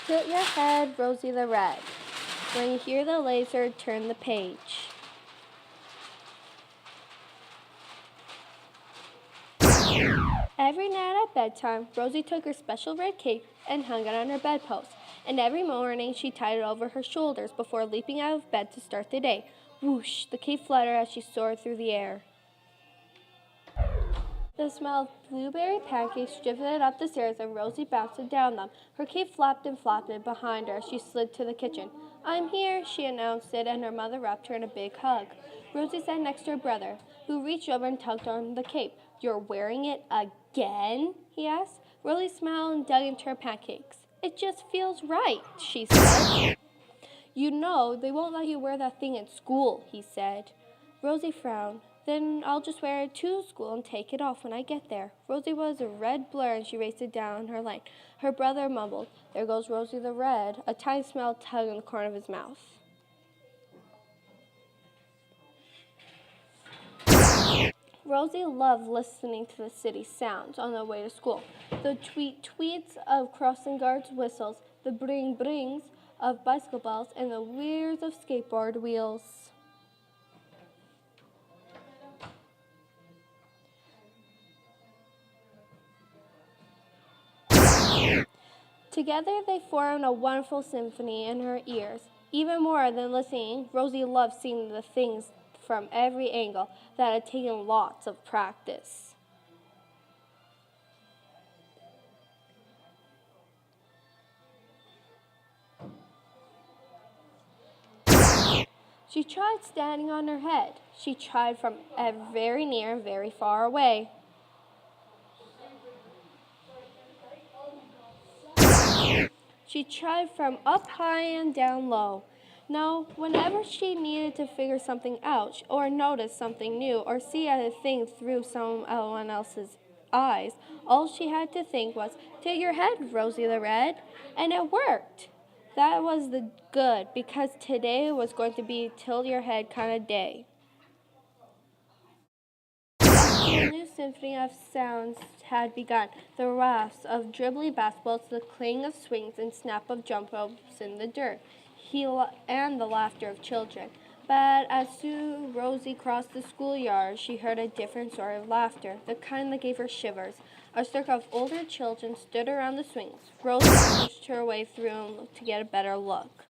Tilt your head, Rosie the Red. When you hear the laser, turn the page. Every night at bedtime, Rosie took her special red cape and hung it on her bedpost. And every morning she tied it over her shoulders before leaping out of bed to start the day. Whoosh! The cape fluttered as she soared through the air. The smell of blueberry pancakes drifted up the stairs and Rosie bounced down them. Her cape flapped and flopped behind her as she slid to the kitchen. "I'm here," she announced it, and her mother wrapped her in a big hug. Rosie sat next to her brother, who reached over and tugged on the cape. "You're wearing it again?" he asked. Rosie smiled and dug into her pancakes. "It just feels right," she said. "You know, they won't let you wear that thing in school," he said. Rosie frowned. "Then I'll just wear it to school and take it off when I get there." Rosie was a red blur and she raced it down her lane. Her brother mumbled, "There goes Rosie the Red," a tiny smile tugged in the corner of his mouth. Rosie loved listening to the city sounds on the way to school. The tweets of crossing guards' whistles, the bring-brings of bicycle bells, and the whirs of skateboard wheels. Together they formed a wonderful symphony in her ears. Even more than listening, Rosie loved seeing the things from every angle that had taken lots of practice. She tried standing on her head. She tried from very near and very far away. She tried from up high and down low. No, whenever she needed to figure something out, or notice something new, or see a thing through someone else's eyes, all she had to think was, "Tilt your head, Rosie the Red," and it worked. That was the good, because today was going to be tilt your head kind of day. A new symphony of sounds had begun. The rafts of dribbly basketballs, the cling of swings and snap of jump ropes in the dirt, and the laughter of children. But as Rosie crossed the schoolyard, she heard a different sort of laughter, the kind that gave her shivers. A circle of older children stood around the swings. Rosie pushed her way through to get a better look.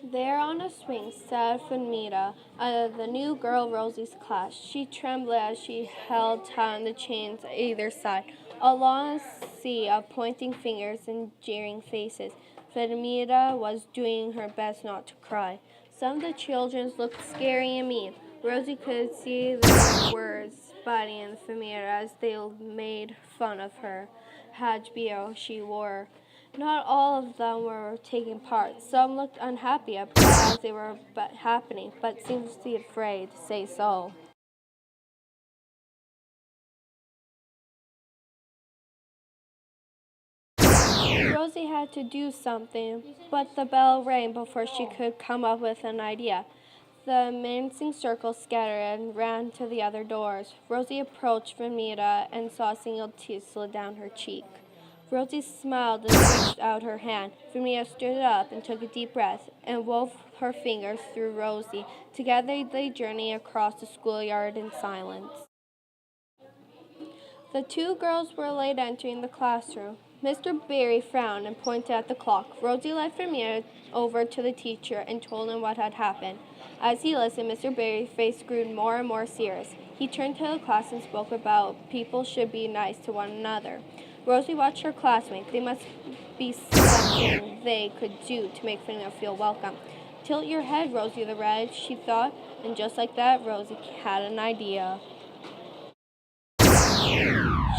There on a swing sat Fanmita, the new girl Rosie's class. She trembled as she held tight the chains either side. A long sea of pointing fingers and jeering faces. Fanmita was doing her best not to cry. Some of the children looked scary and mean. Rosie could see the words biting in Fanmita as they made fun of her hajbio she wore. Not all of them were taking part. Some looked unhappy as they were happening, but seemed to be afraid to say so. Rosie had to do something, but the bell rang before she could come up with an idea. The mincing circle scattered and ran to the other doors. Rosie approached Ramita and saw a single tear slid down her cheek. Rosie smiled and reached out her hand. Ramita stood up and took a deep breath and wove her fingers through Rosie. Together they journeyed across the schoolyard in silence. The two girls were late entering the classroom. Mr. Barry frowned and pointed at the clock. Rosie led Vermeer over to the teacher and told him what had happened. As he listened, Mr. Barry's face grew more and more serious. He turned to the class and spoke about people should be nice to one another. Rosie watched her classmates. They must be something they could do to make Vermeer feel welcome. "Tilt your head, Rosie the Red," she thought, and just like that, Rosie had an idea.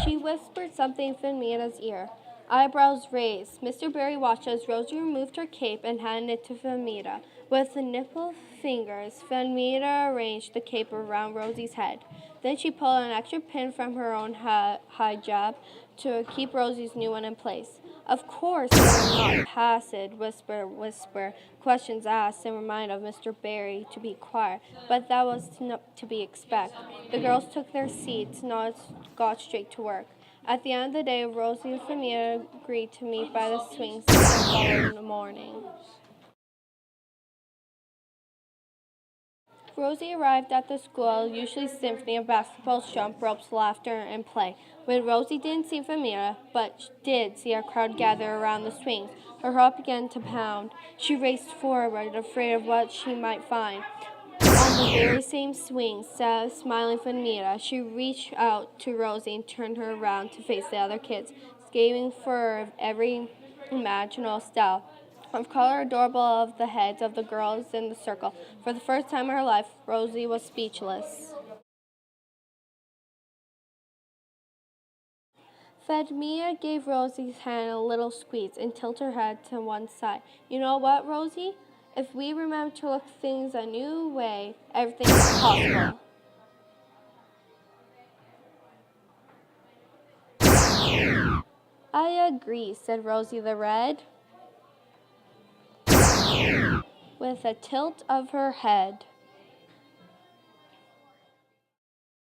She whispered something in Fanmita's ear. Eyebrows raised. Mr. Barry watched as Rosie removed her cape and handed it to Fanmita. With the nipple fingers, Fanmita arranged the cape around Rosie's head. Then she pulled an extra pin from her own hijab to keep Rosie's new one in place. Of course, they were not passive, whisper, questions asked and reminded of Mr. Barry to be quiet, but that was to be expected. The girls took their seats, not got straight to work. At the end of the day, Rosie and Samantha agreed to meet by the swings the following morning. Rosie arrived at the school, usually symphony of basketballs, jump ropes, laughter, and play. When Rosie didn't see Famira, but did see a crowd gather around the swings, her heart began to pound. She raced forward, afraid of what she might find. On the very same swing sat smiling Famira. She reached out to Rosie and turned her around to face the other kids, skating for every imaginable style of color adorable of the heads of the girls in the circle. For the first time in her life, Rosie was speechless. Fedmia gave Rosie's hand a little squeeze and tilted her head to one side. You know what, Rosie? If we remember to look things a new way, everything is possible. I agree, said Rosie the Red, with a tilt of her head.